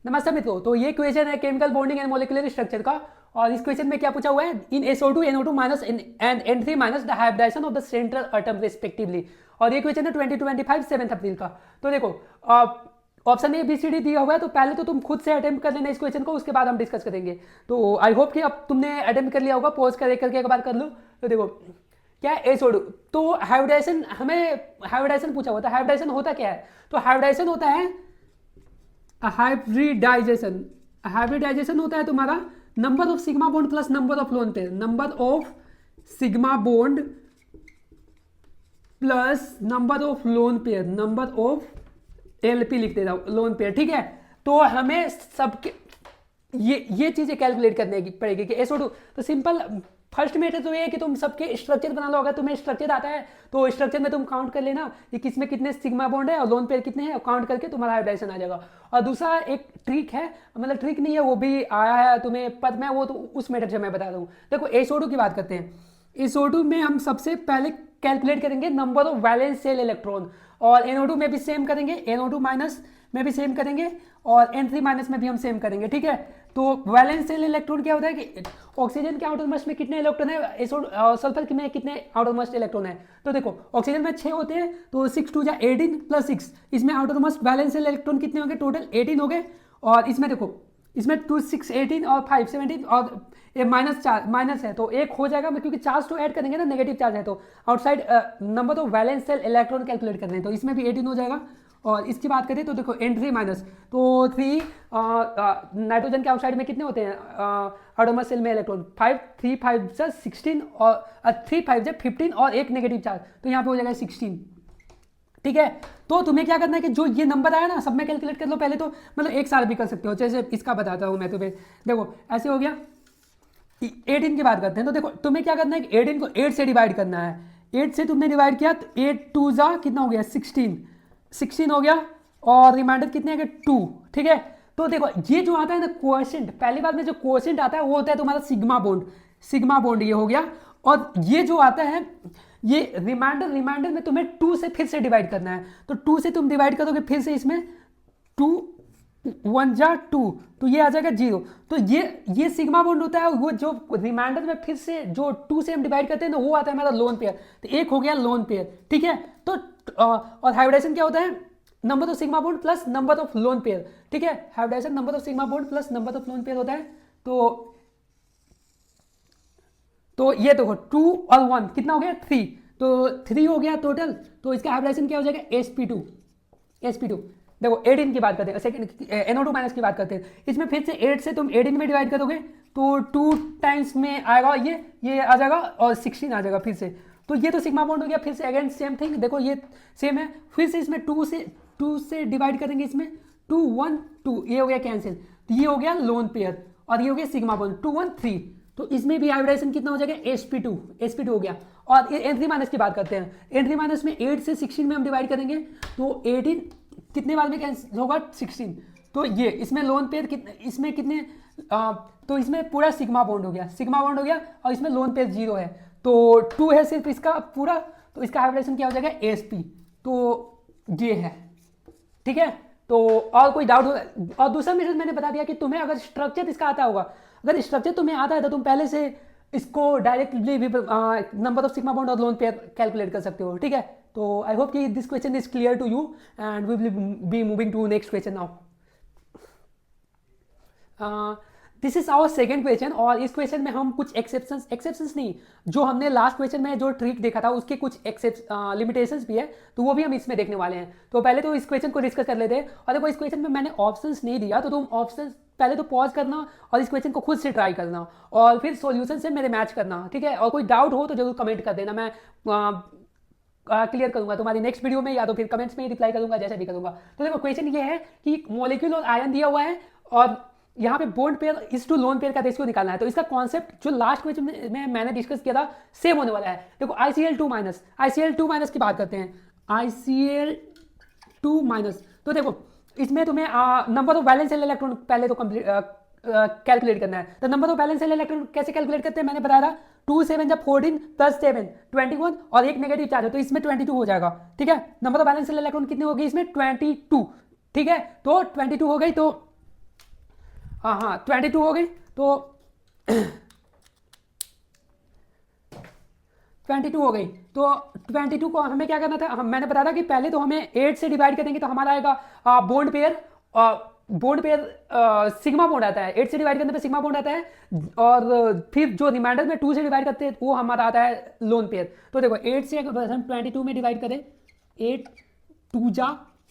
नमस्ते मित्रों। तो ये क्वेश्चन है chemical bonding and molecular structure का। और इस क्वेश्चन में क्या पूछा हुआ है, in SO2 NO2 minus and N3 minus the hybridization of the central atom respectively. और ये क्वेश्चन है 2025 7 अप्रैल का। तो देखो option A B C D दिया हुआ है, तो पहले तो तुम खुद से अटेम्प्ट कर लेना इस क्वेश्चन को, उसके बाद हम डिस्कस करेंगे। तो आई होप कि अब तुमने अटेम्प्ट कर लिया होगा, पॉज करके एक बार कर लो। तो देखो क्या SO2, तो हाइब्रिडाइजेशन, हमें हाइब्रिडाइजेशन पूछा हुआ था। हाइब्रिडाइजेशन होता क्या है, तो हाइब्रिडाइजेशन होता है हाइब्रिडाइजेशन। हाइब्रिडाइजेशन होता है तुम्हारा number of sigma bond plus number of lone pair. Number of sigma bond plus number of lone pair, number of LP लिख दे रहा हूं, लोन पेयर। ठीक है, तो हमें सबके ये चीजें कैलकुलेट करने की पड़ेगी कि SO2। तो सिंपल फर्स्ट मेथड तो ये है कि तुम सबके स्ट्रक्चर बना लो। अगर तुम्हें स्ट्रक्चर आता है तो स्ट्रक्चर में तुम काउंट कर लेना कि किसमें कितने सिग्मा बॉन्ड है और लोन पेयर कितने हैं, और काउंट करके तुम्हारा हाइब्रिडाइजेशन आ जाएगा। और दूसरा एक ट्रिक है, मतलब ट्रिक नहीं है, वो भी आया है तुम्हें पर मैं वो तो उस मेथड से मैं बता दूँ। देखो SO2 की बात करते हैं। SO2 में हम सबसे पहले कैलकुलेट करेंगे number of valence shell electron, और NO2 में भी सेम करेंगे, NO2 माइनस में भी सेम करेंगे, और N3 माइनस में भी हम सेम करेंगे। ठीक है, तो वैलेंस सेल इलेक्ट्रॉन क्या होता है कि ऑक्सीजन के आउटर मोस्ट में कितने इलेक्ट्रॉन है, सल्फर में कितने आउटर मोस्ट इलेक्ट्रॉन है। तो देखो ऑक्सीजन में 6 होते हैं, तो 6 2 18 प्लस 6, इसमें outer most valence shell electron कितने होंगे, टोटल 18 हो गए। और इसमें देखो, इसमें 2 6 18 और 5 17, और ये माइनस है तो एक हो जाएगा, क्योंकि चार्ज तो ऐड करेंगे ना, नेगेटिव चार्ज है तो outside number of valence shell electron calculate करने हैं, तो इसमें भी 18 हो जाएगा। और इसकी बात करें तो देखो N3 माइनस, तो 3 नाइट्रोजन के आउटसाइड में कितने होते हैं आउटरमोस्ट सेल में इलेक्ट्रॉन, 5 3 5 से 16, और 3 5 से 15 और एक नेगेटिव चार्ज, तो यहाँ पे हो जाएगा 16। ठीक है, तो तुम्हें क्या करना है कि जो ये नंबर आया ना, सब में कैलकुलेट कर लो पहले तो, मतलब एक साल भी कर सकते हो। जैसे इसका बताता हूँ मैं तुम्हें, देखो ऐसे हो गया। 18 की बात करते हैं, तो देखो तुम्हें क्या करना है कि 18 को 8 से डिवाइड करना है। 8 से तुमने डिवाइड किया तो 8 2 जा कितना हो गया, 16 हो गया, और रिमाइंडर कितने आ गए 2। ठीक है, तो देखो ये जो आता है ना कोएफिशिएंट, पहली बार में जो कोएफिशिएंट आता है वो होता है तुम्हारा सिग्मा बॉन्ड। सिग्मा बॉन्ड ये हो गया, और ये जो आता है ये रिमाइंडर में तुम्हें 2 से फिर से डिवाइड करना है। तो 2 से तुम डिवाइड करोगे फिर से, इसमें 2 1 जा 2, तो ये आ जाएगा 0। तो ये सिग्मा बॉन्ड होता है, वो जो रिमाइंडर में फिर से जो 2 से हम डिवाइड करते हैं ना, वो आता है हमारा लोन पेयर। तो एक हो गया लोन पेयर। ठीक है, तो और हाइब्रिडाइजेशन क्या होता है, number of sigma bond plus number of lone pair. ठीक है, hybridization number of sigma bond plus number of lone pair होता है। तो ये देखो 2 और 1 कितना हो गया 3, तो 3 हो गया टोटल। तो इसका हाइब्रिडाइजेशन क्या हो जाएगा sp2। देखो 18 की बात करते हैं, सेकंड NO2 माइनस की बात करते हैं। इसमें फिर से 8 से तुम 18 में डिवाइड करोगे तो 2 टाइम्स में आएगा, ये आ जाएगा, और 16 आ जाएगा फिर से। तो ये तो सिग्मा बॉन्ड हो गया। फिर से अगेन सेम थिंग, देखो ये सेम है, फिर से इसमें 2 से डिवाइड करेंगे, इसमें 2 1 2, ये हो गया कैंसिल, तो ये हो गया लोन पेयर, और ये हो गया सिग्मा बॉन्ड 2 1 3। तो इसमें भी हाइब्रिडाइजेशन कितना हो जाएगा sp2 हो गया। और N3 माइनस की बात करते हैं। N3 माइनस में 8 से 16 में हम डिवाइड करेंगे, तो 18 कितने बार में कैंसिल होगा 16। तो ये इसमें लोन पेयर कितने, इसमें कितने तो इसमें पूरा सिग्मा बॉन्ड हो गया, और इसमें लोन पेयर 0 है, तो 2 है सिर्फ इसका पूरा। तो इसका हाइब्रिडाइजेशन क्या हो जाएगा sp। तो ये है। ठीक है, तो और कोई डाउट हो। और दूसरा मेथड मैंने बता दिया कि तुम्हें अगर स्ट्रक्चर इसका आता होगा, अगर स्ट्रक्चर तुम्हें आता है तो तुम पहले से इसको directly number of sigma bond और लोन पेयर कैलकुलेट कर सकते हो। ठीक है, तो आई होप कि this question is clear to you, and we will be moving to next question now. This is our second question, और इस क्वेश्चन में हम कुछ एक्सेप्शंस नहीं, जो हमने लास्ट क्वेश्चन में जो ट्रिक देखा था उसके कुछ लिमिटेशंस भी है, तो वो भी हम इसमें देखने वाले हैं। तो पहले तो इस क्वेश्चन को डिस्कस कर लेते हैं। और देखो इस क्वेश्चन में मैंने ऑप्शंस नहीं दिया, तो तुम ऑप्शंस पहले तो पॉज करना और इस क्वेश्चन को खुद से ट्राई करना, और फिर सॉल्यूशन से मेरे मैच करना। ठीक है, और कोई डाउट हो तो जरूर कमेंट कर देना, मैं क्लियर करूंगा तुम्हारी नेक्स्ट वीडियो में, या तो फिर कमेंट्स में ही रिप्लाई करूंगा, जैसे भी करूंगा। तो देखो क्वेश्चन ये है कि मॉलिक्यूल और आयन दिया हुआ है, और यहाँ पे बॉन्ड पेयर इस टू लोन पेयर का रेशियो निकालना है। तो इसका कॉन्सेप्ट जो लास्ट क्वेश्चन में मैंने डिस्कस किया था सेम होने वाला है। देखो ICl2 माइनस की बात करते हैं। ICl2 माइनस, तो देखो इसमें तुम्हें number of valence shell electron पहले तो कंप्लीट कैलकुलेट करना है। तो number of valence shell electron कैसे कैलकुलेट करते हैं, मैंने बताया था 2 7 जब 14 प्लस 7 21, और एक नेगेटिव चार्ज है तो इसमें 22 हो जाएगा। ठीक है, number of valence shell electron कितने हो गई इसमें 22। ठीक है, तो 22 हो गई, तो हाँ 22 हो गई। तो 22 हो गई। तो 22 को हमें क्या करना था, मैंने बताया था कि पहले तो हमें 8 से डिवाइड करेंगे तो हमारा आएगा bond pair. Bond pair sigma bond आता है, 8 से डिवाइड करने पे सिग्मा बॉन्ड आता है। और फिर जो रिमाइंडर में 2 से डिवाइड करते हैं वो हमारा आता है लोन पेयर। तो देखो 8 से अगर हम 22 में डिवाइड करें, 8 2 जा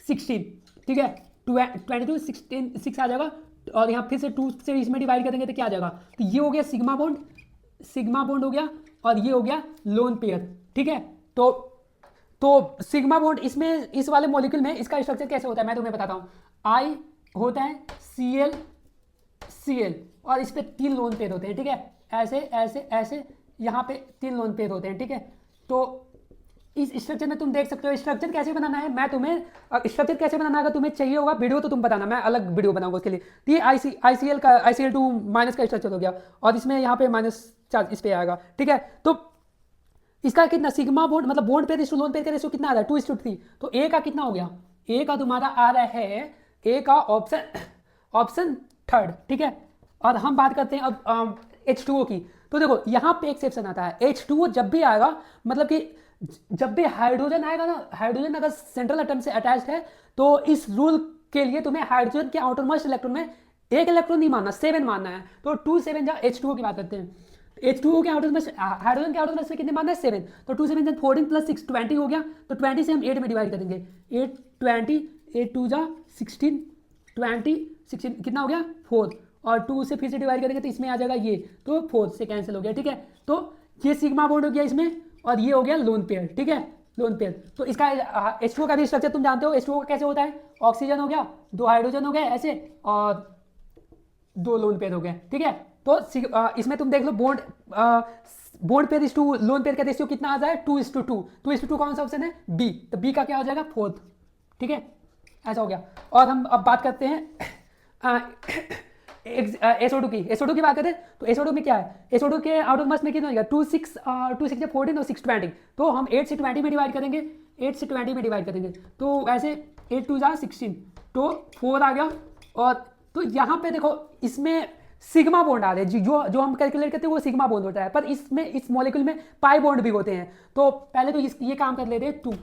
16, ठीक है, 22 16 6 आ जाएगा। और यहाँ फिर से 2 से इसमें डिवाइड करेंगे तो क्या आ जाएगा, तो ये हो गया सिग्मा बॉन्ड, सिग्मा बॉन्ड हो गया, और ये हो गया लोन पेयर, ठीक है। तो सिग्मा बॉन्ड इसमें, इस वाले मॉलिक्यूल में इसका स्ट्रक्चर कैसे होता है मैं तुम्हें बताता हूँ। आई होता है Cl Cl, और इस पे 3 लोन पेयर होते हैं, ठीक है, ऐसे ऐसे ऐसे, यहाँ पे 3 लोन पेयर होते हैं, ठीक है। तो इस स्ट्रक्चर में तुम देख सकते हो स्ट्रक्चर कैसे बनाना है। मैं तुम्हें स्ट्रक्चर कैसे बनाना है, अगर तुम्हें चाहिए होगा वीडियो तो तुम बताना, मैं अलग वीडियो बनाऊंगा उसके लिए। तो ये ICL का ICL2 माइनस का स्ट्रक्चर हो गया, और इसमें यहाँ पे माइनस चार्ज इस पे आएगा, ठीक है। तो इसका कितना सिग्मा बॉन्ड मतलब बॉन्ड पेयर इस लोन पेयर का रेशियो कितना आ रहा है 2:3। तो ए का कितना हो गया, ए का तुम्हारा आ रहा है, ए का ऑप्शन थर्ड, ठीक है। और हम बात करते हैं अब H2O की। तो देखो यहाँ पे एक्सेप्शन आता है, H2O जब भी आएगा, मतलब कि जब भी हाइड्रोजन आएगा ना, हाइड्रोजन अगर सेंट्रल एटम से अटैच्ड है, तो इस रूल के लिए तुम्हें हाइड्रोजन के आउटर मोस्ट इलेक्ट्रॉन में एक इलेक्ट्रॉन नहीं मानना, 7 मानना है। तो 2 7 जा H2O की बात करते हैं। H2O के आउटर मोस्ट, हाइड्रोजन के आउटर मोस्ट में कितने मानना है 7। तो 2 7 14 + 6 20 हो गया। तो 20 से हम 8 में डिवाइड करेंगे, 8 20, 8 2 जा 16, 20 16 कितना हो गया 4, और 2 से फिर से डिवाइड करेंगे तो इसमें आ जाएगा ये, तो 4 से कैंसिल हो गया, ठीक है। तो ये सिग्मा बॉन्ड हो गया इसमें, और ये हो गया लोन पेयर, ठीक है, लोन पेयर। तो इसका H2O का भी स्ट्रक्चर तुम जानते हो, H2O का कैसे होता है, ऑक्सीजन हो गया, 2 हाइड्रोजन हो गए ऐसे, और 2 लोन पेयर हो गए, ठीक है। तो इसमें तुम देख लो बॉन्ड पेयर इस टू लोन पेयर का रेशियो कितना आ जाए 2:2। 2:2 कौन सा ऑप्शन है, बी। तो बी का क्या हो जाएगा 4th, ठीक है, ऐसा हो गया। और हम अब बात करते हैं SO2 की। SO2 की बात करें तो SO2 में क्या है, SO2 के आउटर मास में कितना होगा 2 6 14 और 6 20। तो हम 8 से 20 में डिवाइड करेंगे, 8 से 20 में डिवाइड करेंगे तो ऐसे 8 2 जा 16, तो 4 आ गया। और तो यहाँ पे देखो इसमें सिग्मा बॉन्ड आ रहे हैं, जो हम कैलकुलेट करते हैं वो सिग्मा बॉन्ड होता है, पर इसमें इस मॉलिक्यूल में पाई बॉन्ड भी होते हैं। तो पहले तो ये काम कर लेते हैं 2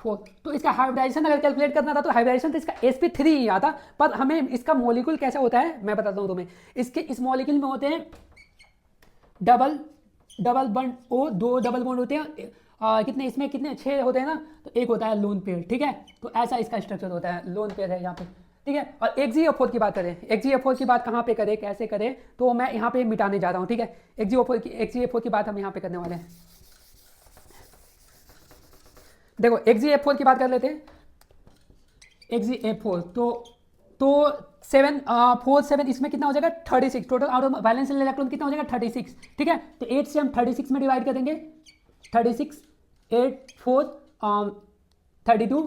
4। तो इसका हाइब्रिडाइजेशन अगर कैलकुलेट करना था तो हाइब्रिडाइजेशन तो इसका sp3 ही आता, पर हमें इसका मॉलिक्यूल कैसे होता है मैं बताता हूँ तुम्हें। इस मॉलिक्यूल में होते हैं double bond O, 2 double bond होते हैं, कितने इसमें कितने 6 होते हैं ना, तो एक होता है लोन पेयर, ठीक है। तो ऐसा इसका स्ट्रक्चर होता है, लोन पेयर है यहाँ पे, ठीक है। और XgO4 की बात करें, XgO4 की बात कहाँ पे करें कैसे करें, तो मैं यहाँ पे मिटाने जा रहा हूँ, ठीक है। XgO4 की बात हम यहाँ पे करने वाले हैं। देखो XgF4 की बात कर लेते हैं, XgF4 तो 7 4 7 इसमें कितना हो जाएगा 36, total out of valence electron कितना हो जाएगा 36, ठीक है। तो 8 से हम 36 में डिवाइड करेंगे, 36 8 4 32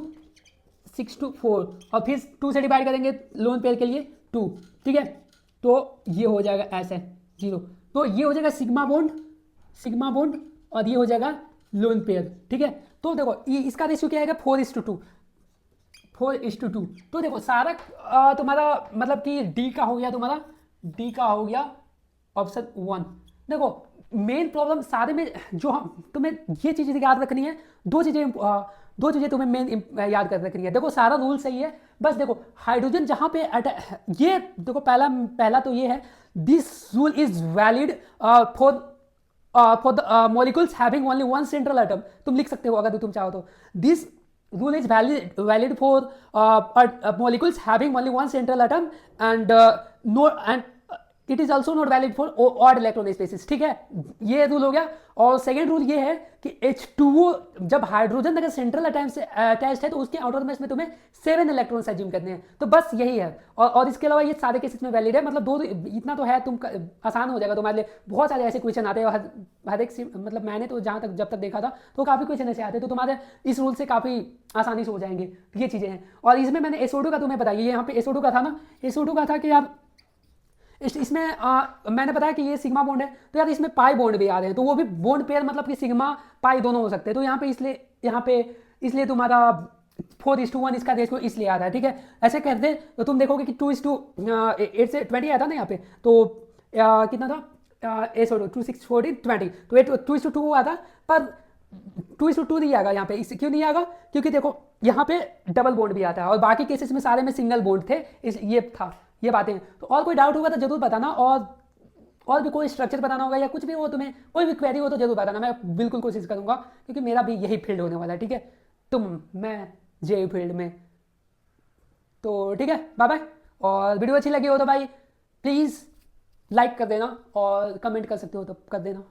6 2 4, और फिर 2 से डिवाइड करेंगे लोन पेयर के लिए 2, ठीक है। तो ये हो जाएगा ऐसे 0। तो ये हो जाएगा सिग्मा बॉन्ड, और ये हो जाएगा लोन पेयर, ठीक है। तो देखो इसका रेशियो क्या आएगा 4:2, 4:2। तो देखो सारा तुम्हारा मतलब कि डी का हो गया ऑप्शन 1। देखो मेन प्रॉब्लम सारे में जो हम तुम्हें ये चीज़ें याद रखनी है, दो चीज़ें तुम्हें मेन याद कर रखनी है। देखो सारा रूल सही है, बस देखो हाइड्रोजन जहाँ पे ये देखो पहला तो ये है, this rule is valid for the molecules having only one central atom। तुम लिख सकते हो अगर तुम चाहो तो, this rule is valid for molecules having only one central atom and it is also not valid for odd electron species, ठीक है। ये रूल हो गया। और सेकेंड रूल ये है कि H2O जब हाइड्रोजन अगर सेंट्रल एटम से अटैच्ड है तो उसके आउटर मास में तुम्हें 7 इलेक्ट्रॉन्स एज्यूम करने हैं। तो बस यही है, और इसके अलावा ये सारे केसेस में वैलिड है, मतलब दो इतना तो है, तुम आसान हो जाएगा तुम्हारे लिए। बहुत सारे ऐसे क्वेश्चन आते हैं हर एक मतलब मैंने तो जहाँ तक जब तक देखा था तो काफ़ी क्वेश्चन ऐसे आते हैं, तो तुम्हारे इस रूल से काफ़ी आसानी से हो जाएंगे ये चीज़ें हैं। और इसमें मैंने SO2 का तुम्हें बताइए, यहाँ पे SO2 का था ना, SO2 का था कि यार इसमें मैंने बताया कि ये सिग्मा बॉन्ड है, तो यार इसमें पाई बॉन्ड भी आ रहे हैं, तो वो भी बॉन्ड पेयर मतलब कि सिग्मा पाई दोनों हो सकते हैं। तो यहाँ पे इसलिए तुम्हारा 4:1 इसका रेशियो इसलिए आता है, ठीक है। ऐसे करते तो तुम देखोगे कि 2:8 से 20 आया था ना यहाँ पे, तो कितना था, 2 6 14 20, तो 2:2 हुआ था, पर 2:2 नहीं आएगा यहाँ पे। इस क्यों नहीं आएगा, क्योंकि देखो यहाँ पे डबल बॉन्ड भी आता है और बाकी केसेस में सारे में सिंगल बॉन्ड थे, इस ये था, ये बातें हैं। तो और कोई डाउट होगा तो जरूर बताना, और भी कोई स्ट्रक्चर बताना होगा या कुछ भी हो, तुम्हें कोई भी क्वेरी हो तो जरूर बताना, मैं बिल्कुल कोशिश करूंगा, क्योंकि मेरा भी यही फील्ड होने वाला है, ठीक है। मैं जे फील्ड में, तो ठीक है, बाय बाय। और वीडियो अच्छी लगी हो तो भाई प्लीज़ लाइक कर देना, और कमेंट कर सकते हो तो कर देना।